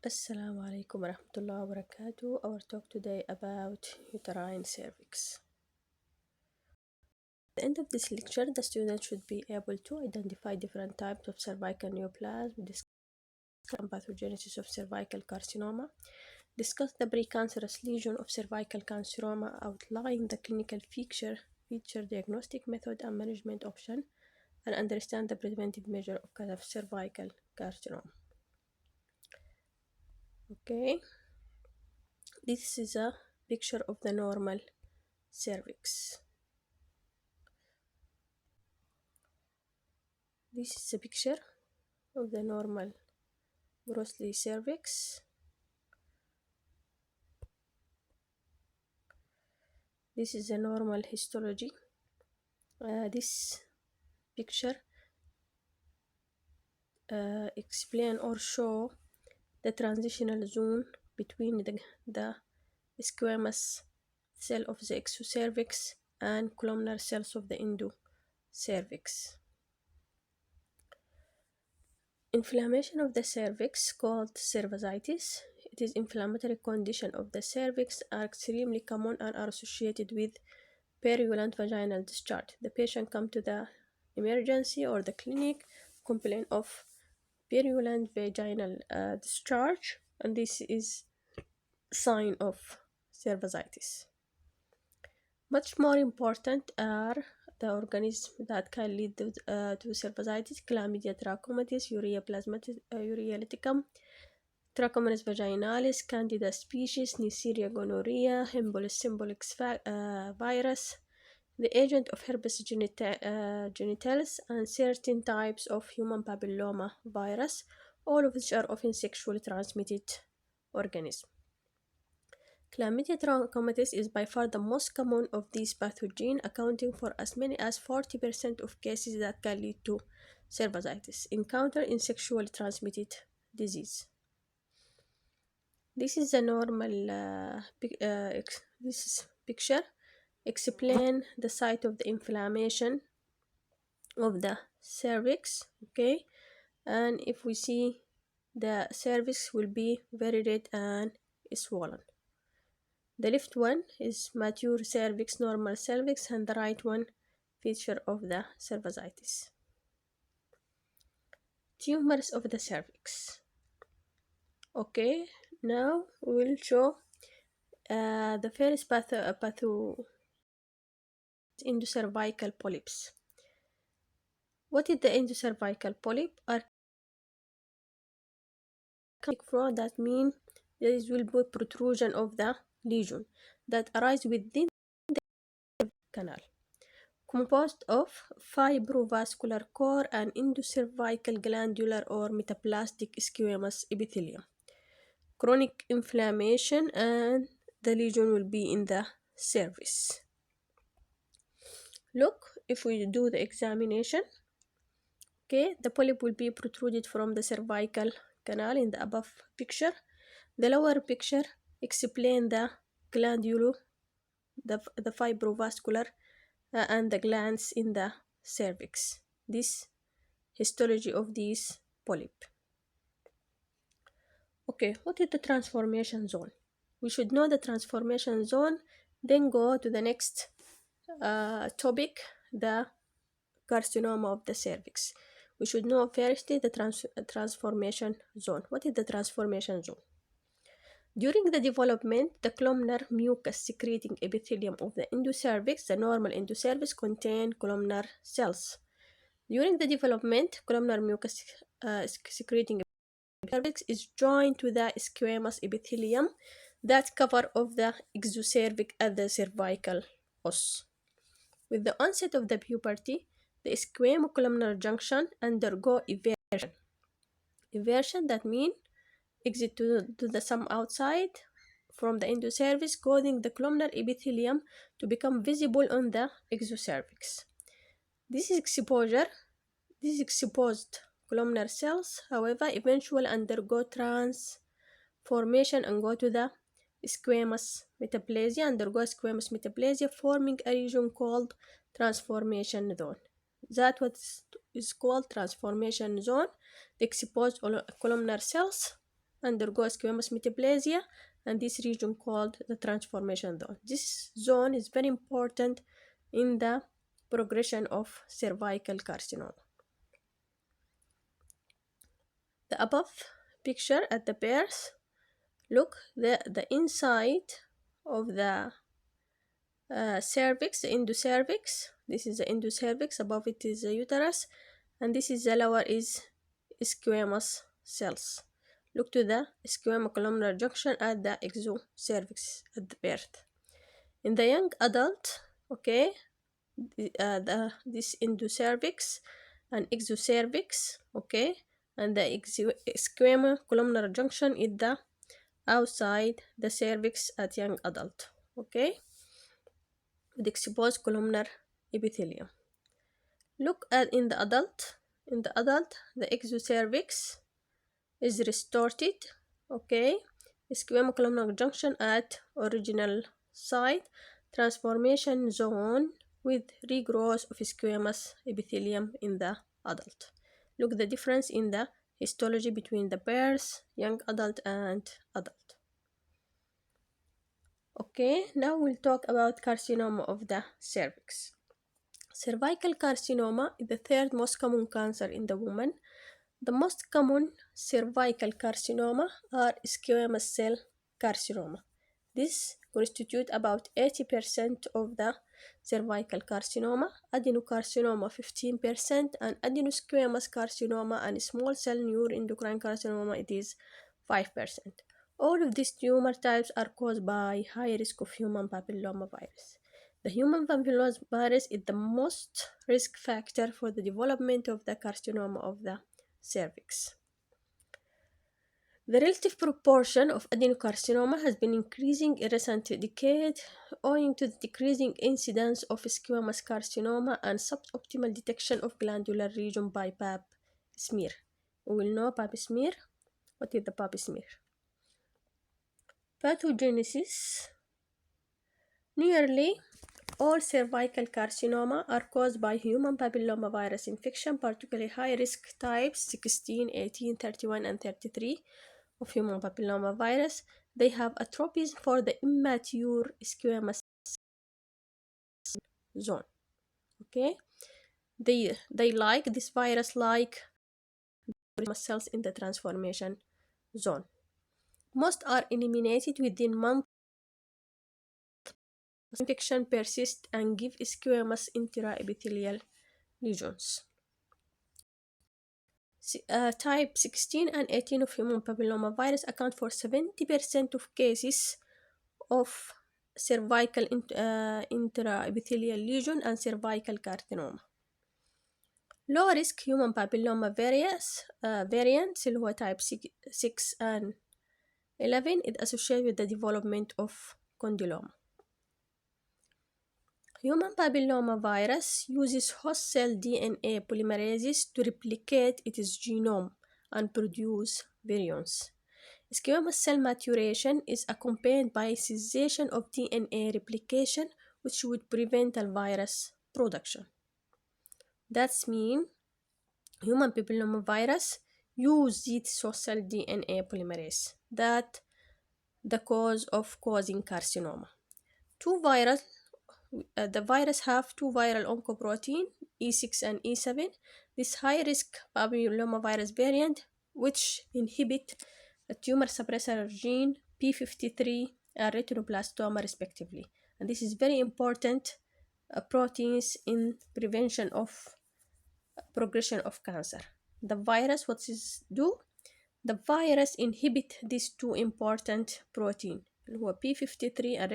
Assalamu alaikum warahmatullahi wabarakatuh. Our talk today about uterine cervix. At the end of this lecture, the student should be able to identify different types of cervical neoplasm, discuss the pathogenesis of cervical carcinoma, discuss the precancerous lesion of cervical carcinoma, outline the clinical feature diagnostic method and management option, and understand the preventive measure of cervical carcinoma. Okay. This is a picture of the normal cervix. This is a picture of the normal grossly cervix. This is a normal histology. This picture explain or show the transitional zone between the squamous cell of the exocervix and columnar cells of the endocervix. Inflammation of the cervix, called cervicitis. It is inflammatory condition of the cervix, are extremely common and are associated with purulent vaginal discharge. The patient come to the emergency or the clinic, complain of purulent vaginal discharge, and this is sign of cervicitis. Much more important are the organisms that can lead to cervicitis: Chlamydia trachomatis, Urea plasmatis, Urea liticum, Trachomatis vaginalis, Candida species, Neisseria gonorrhea, Embolus symbolics virus, the agent of herpes genitalis, and certain types of human papilloma virus, all of which are often sexually transmitted organisms. Chlamydia trachomatis is by far the most common of these pathogens, accounting for as many as 40% of cases that can lead to cervicitis encountered in sexually transmitted disease. This is a normal this picture explain the site of the inflammation of the cervix. Okay, and if we see, the cervix will be very red and swollen. The left one is mature cervix, normal cervix, and the right one feature of the cervicitis. Tumors of the cervix. Okay, now we will show the first patho endocervical polyps. What is the endocervical polyp? That means there will be protrusion of the lesion that arise within the canal, composed of fibrovascular core and endocervical glandular or metaplastic squamous epithelium. Chronic inflammation, and the lesion will be in the cervix. Look, if we do the examination, okay, the polyp will be protruded from the cervical canal in the above picture. The lower picture explain the glandular, the fibrovascular and the glands in the cervix. This histology of these polyp. Okay, what is the transformation zone? We should know the transformation zone, then go to the next topic, the carcinoma of the cervix. We should know first the transformation zone. What is the transformation zone? During the development, the columnar mucus secreting epithelium of the endocervix, the normal endocervix, contain columnar cells. During the development, columnar mucus secreting cervix is joined to the squamous epithelium that cover of the exocervix at the cervical os. With the onset of the puberty, the squamocolumnar junction undergo eversion. Eversion, that means exit to the some outside from the endocervix, causing the columnar epithelium to become visible on the exocervix. This exposed columnar cells, however, eventually undergo transformation and go to the squamous metaplasia, forming a region called transformation zone. That what is called transformation zone. The exposed columnar cells undergo squamous metaplasia, and this region called the transformation zone. This zone is very important in the progression of cervical carcinoma. The above picture at the birth, look, the inside of the cervix, the endocervix. This is the endocervix, above it is the uterus, and this is the lower is squamous cells. Look to the squamocolumnar junction at the exocervix at the birth. In the young adult, okay, this endocervix and exocervix, okay, and the squamocolumnar junction is the outside the cervix at young adult, okay, with exposed columnar epithelium. Look at in the adult, the exocervix is distorted, okay, squamocolumnar junction at original site, transformation zone with regrowth of squamous epithelium in the adult. Look the difference in the histology between the birth, young adult, and adult. Okay, now we'll talk about carcinoma of the cervix. Cervical carcinoma is the third most common cancer in the woman. The most common cervical carcinoma are squamous cell carcinoma. This constitute about 80% of the cervical carcinoma, adenocarcinoma 15%, and adenosquamous carcinoma and small cell neuroendocrine carcinoma it is 5%. All of these tumor types are caused by high risk of human papillomavirus. The human papillomavirus is the most risk factor for the development of the carcinoma of the cervix. The relative proportion of adenocarcinoma has been increasing in recent decades owing to the decreasing incidence of squamous carcinoma and suboptimal detection of glandular region by pap smear. We will know pap smear. What is the pap smear? Pathogenesis. Nearly all cervical carcinoma are caused by human papillomavirus infection, particularly high-risk types 16, 18, 31, and 33 of human papillomavirus. They have a tropism for the immature squamous zone. Okay, they like this virus like cells in the transformation zone. Most are eliminated within months. Infection persists and give squamous intraepithelial lesions. Type 16 and 18 of human papillomavirus account for 70% of cases of cervical intraepithelial lesion and cervical carcinoma. Low risk human papilloma variants اللي هو type 6 and 11 is associated with the development of condyloma. Human papillomavirus uses host cell DNA polymerases to replicate its genome and produce virions. Squamous cell maturation is accompanied by cessation of DNA replication, which would prevent the virus production. That means human papillomavirus use this host cell DNA polymerase. That the cause of causing carcinoma. The virus have two viral oncoprotein, E6 and E7. This high-risk papillomavirus variant, which inhibit the tumor suppressor gene p53 and retinoblastoma respectively. And this is very important proteins in prevention of progression of cancer. The virus, what is do? The virus inhibit these two important protein, هو p53 and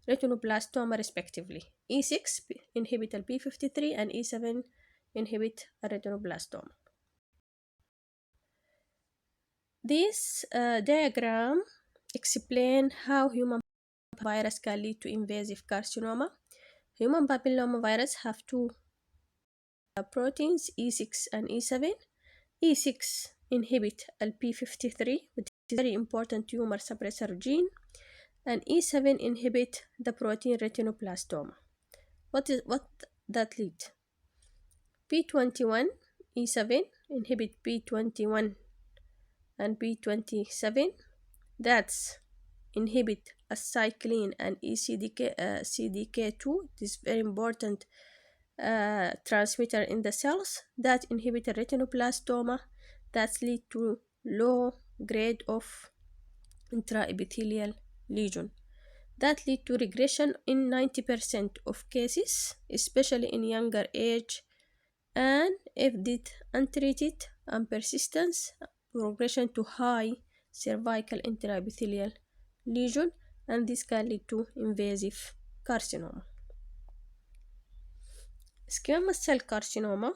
retinoblastoma respectively. E6 inhibit p53 and E7 inhibit retinoblastoma. This diagram explains how human virus can lead to invasive carcinoma. Human papillomavirus have two proteins, E6 and E7. E6 inhibit p53, which is a very important tumor suppressor gene, and E7 inhibit the protein retinoblastoma. What that lead? P21, E7 inhibit B21 and B27. That's inhibit acetylcholine and CDK2. This is very important transmitter in the cells that inhibit retinoblastoma that lead to low grade of intraepithelial lesion that lead to regression in 90% of cases, especially in younger age, and if it untreated and persistence, progression to high cervical intraepithelial lesion, and this can lead to invasive carcinoma. Squamous cell carcinoma,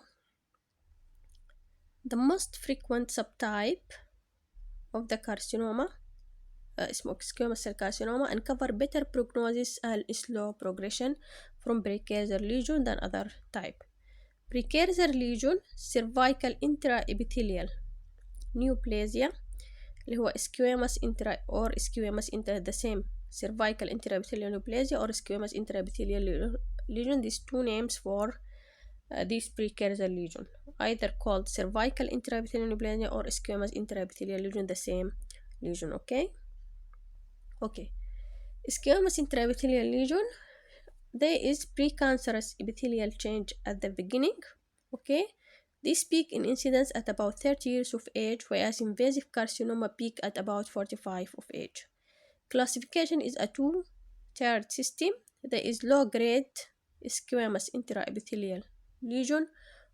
the most frequent subtype of the carcinoma, squamous cell carcinoma, and cover better prognosis and slow progression from precursor lesion than other type. Precursor lesion cervical intraepithelial neoplasia اللي هو squamous intra or squamous intra the same cervical intraepithelial neoplasia or squamous intraepithelial lesion. These two names for this precursor lesion, either called cervical intraepithelial neoplasia or squamous intraepithelial lesion, the same lesion. Okay. Squamous intraepithelial lesion, there is precancerous epithelial change at the beginning. Okay. This peak in incidence at about 30 years of age, whereas invasive carcinoma peak at about 45 of age. Classification is a two-tiered system. There is low-grade squamous intraepithelial lesion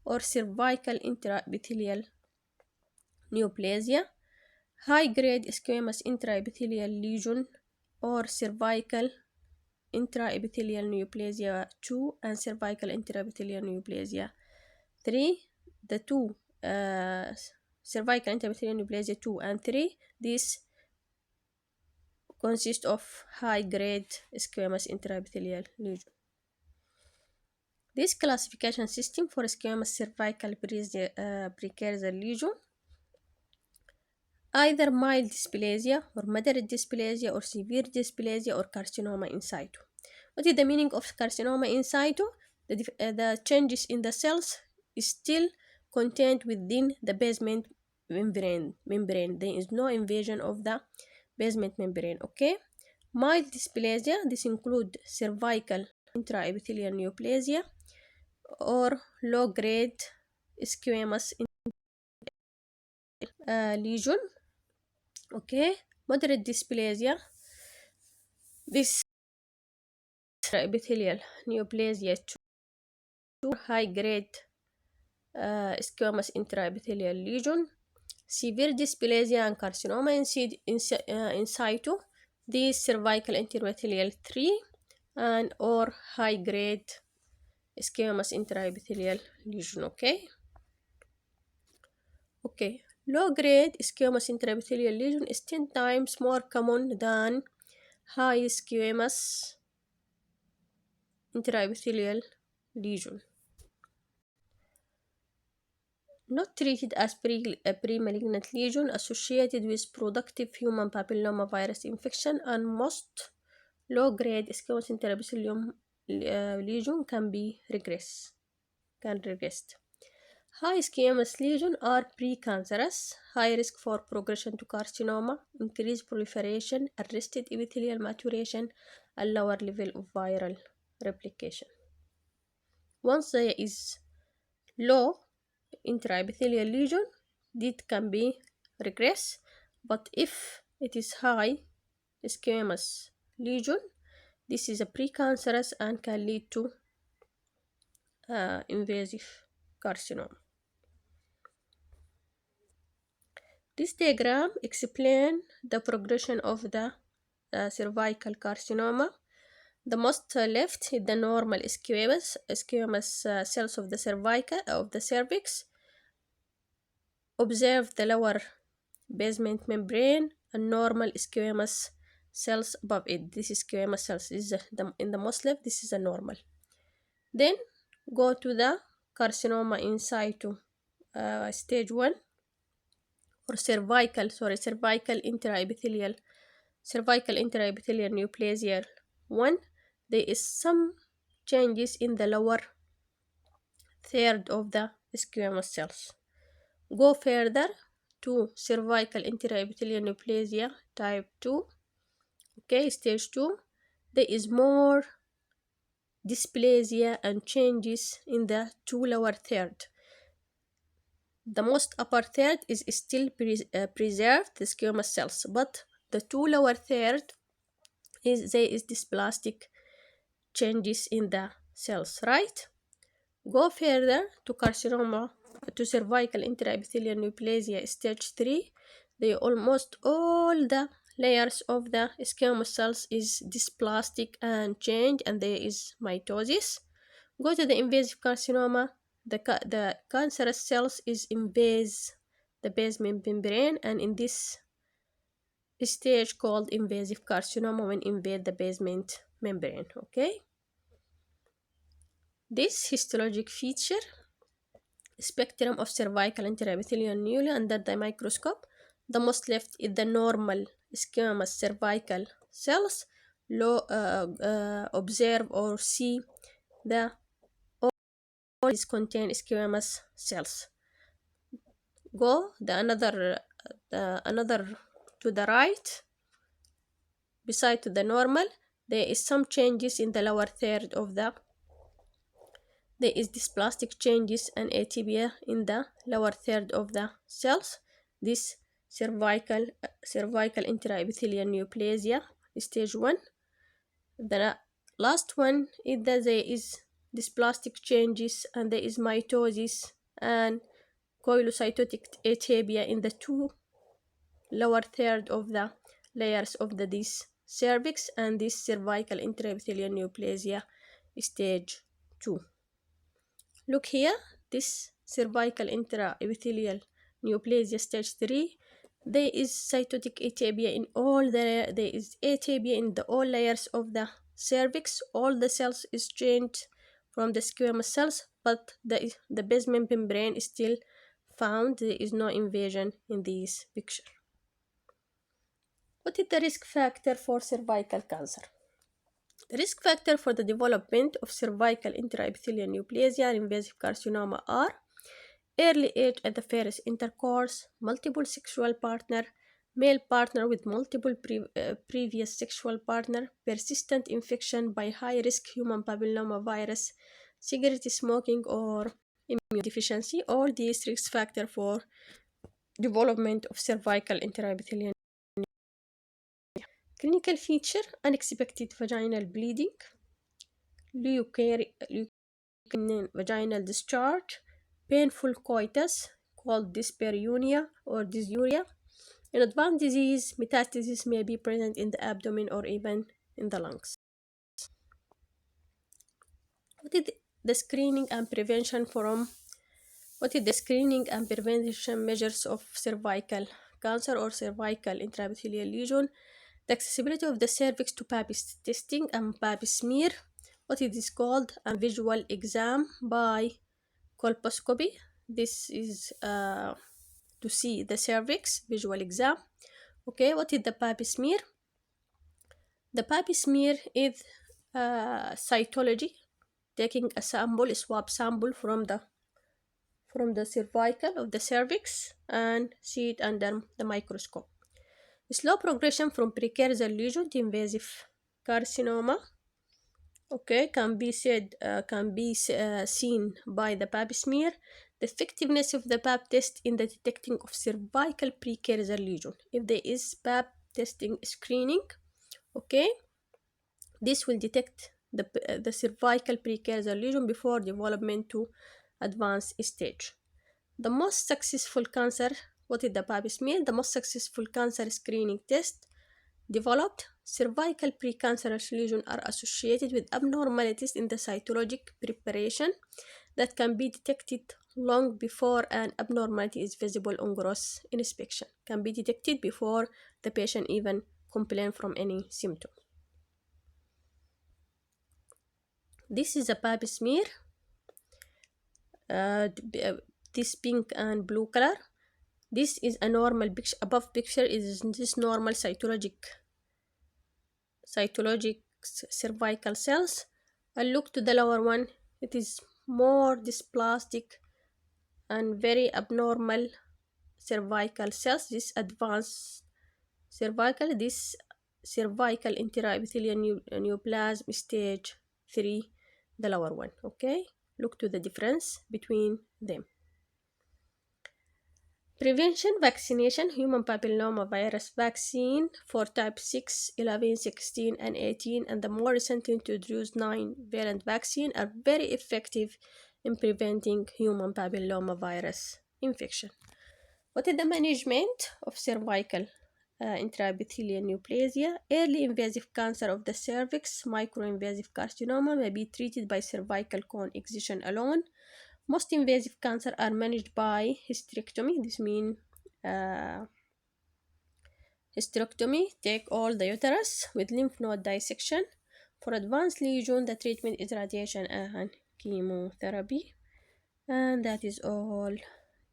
or cervical intraepithelial neoplasia, high-grade squamous intraepithelial lesion or cervical intraepithelial neoplasia 2 and cervical intraepithelial neoplasia 3. The two cervical intraepithelial neoplasia 2 and 3, these consist of high-grade squamous intraepithelial lesion. This classification system for squamous cervical precursor lesion, either mild dysplasia or moderate dysplasia or severe dysplasia or carcinoma in situ. What is the meaning of carcinoma in situ? The changes in the cells is still contained within the basement membrane. There is no invasion of the basement membrane. Okay. Mild dysplasia, this include cervical intraepithelial neoplasia or low-grade squamous lesion. Okay. Moderate dysplasia, this epithelial neoplasia 2, high-grade squamous intraepithelial lesion. Severe dysplasia and carcinoma in situ, this cervical intraepithelial 3 and or high-grade squamous intraepithelial lesion. Okay. Low-grade squamous intraepithelial lesion is 10 times more common than high squamous intraepithelial lesion. Not treated as a pre-malignant lesion associated with productive human papillomavirus infection, and most low-grade squamous intraepithelial lesion can regress. High squamous lesions are precancerous, high risk for progression to carcinoma, increased proliferation, arrested epithelial maturation, and lower level of viral replication. Once there is low intraepithelial lesion, it can be regress, but if it is high squamous lesion, this is a precancerous and can lead to invasive carcinoma. This diagram explains the progression of the cervical carcinoma. The most left is the normal squamous cells of the cervix. Observe the lower basement membrane and normal squamous cells above it. This is squamous cells. This is in the most left. This is a normal. Then go to the carcinoma in situ stage 1 or cervical intraepithelial neoplasia 1. There is some changes in the lower third of the squamous cells. Go further to cervical intraepithelial neoplasia type 2. Okay, stage 2. There is more dysplasia and changes in the two lower third. The most upper third is still preserved, the squamous cells, but the two lower third there is dysplastic changes in the cells, right? Go further to carcinoma, to cervical intraepithelial neoplasia stage 3. They almost all the layers of the squamous cells is dysplastic and changed, and there is mitosis. Go to the invasive carcinoma. The cancerous cells is invade the basement membrane, and in this stage called invasive carcinoma when invade the basement membrane. Okay, this histologic feature spectrum of cervical intraepithelial needle under the microscope. The most left is the normal squamous cervical cells. Observe or see the all these contain squamous cells. Go another to the right. Beside to the normal, there is some changes in the lower third of the. There is dysplastic changes and atypia in the lower third of the cells. This cervical intraepithelial neoplasia stage 1. The last one is that there is dysplastic changes and there is mitosis and coilocytotic atypia in the two lower third of the layers of this cervix, and this cervical intraepithelial neoplasia stage 2. Look here, this cervical intraepithelial neoplasia stage 3. There is cytotic atypia in all there is atypia in the all layers of the cervix. All the cells is changed from the squamous cells, but the basement membrane is still found. There is no invasion in this picture. What is the risk factor for cervical cancer? The risk factor for the development of cervical intraepithelial neoplasia and invasive carcinoma are early age at the first intercourse, multiple sexual partner, male partner with multiple previous sexual partner, persistent infection by high-risk human papillomavirus, cigarette smoking, or immunodeficiency. All these risk factors for development of cervical intraepithelial. Clinical feature: unexpected vaginal bleeding, vaginal discharge, painful coitus called dyspareunia or dysuria. In advanced disease, metastasis may be present in the abdomen or even in the lungs. What is the screening and prevention from? What is the screening and prevention measures of cervical cancer or cervical intraepithelial lesion? The accessibility of the cervix to Pap testing and Pap smear. What it is called a visual exam by colposcopy. This is to see the cervix, visual exam. Okay, what is the Pap smear? The Pap smear is cytology, taking a sample, a swab sample from the cervical of the cervix and see it under the microscope. Slow progression from precursor lesion to invasive carcinoma, okay, can be seen by the Pap smear. The effectiveness of the Pap test in the detecting of cervical precursor lesion. If there is Pap testing screening, okay, this will detect the cervical precursor lesion before development to advanced stage. The most successful cancer, what is the Pap smear? The most successful cancer screening test developed. Cervical precancerous lesions are associated with abnormalities in the cytologic preparation that can be detected long before an abnormality is visible on gross inspection. Can be detected before the patient even complains from any symptom. This is a Pap smear. This pink and blue color. This is a normal picture. Above picture is this normal cytologic cervical cells. I look to the lower one. It is more dysplastic and very abnormal cervical cells. This advanced this cervical intraepithelial neoplasm stage 3, the lower one. Okay, look to the difference between them. Prevention vaccination, human papilloma virus vaccine for type 6, 11, 16, and 18, and the more recently introduced 9-valent vaccine are very effective in preventing human papilloma virus infection. What is the management of cervical intraepithelial neoplasia? Early invasive cancer of the cervix, microinvasive carcinoma may be treated by cervical cone excision alone. Most invasive cancer are managed by hysterectomy. This means uh, hysterectomy, take all the uterus with lymph node dissection. For advanced lesion, the treatment is radiation and chemotherapy. And that is all.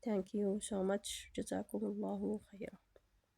Thank you so much. جزاكم الله خيرا.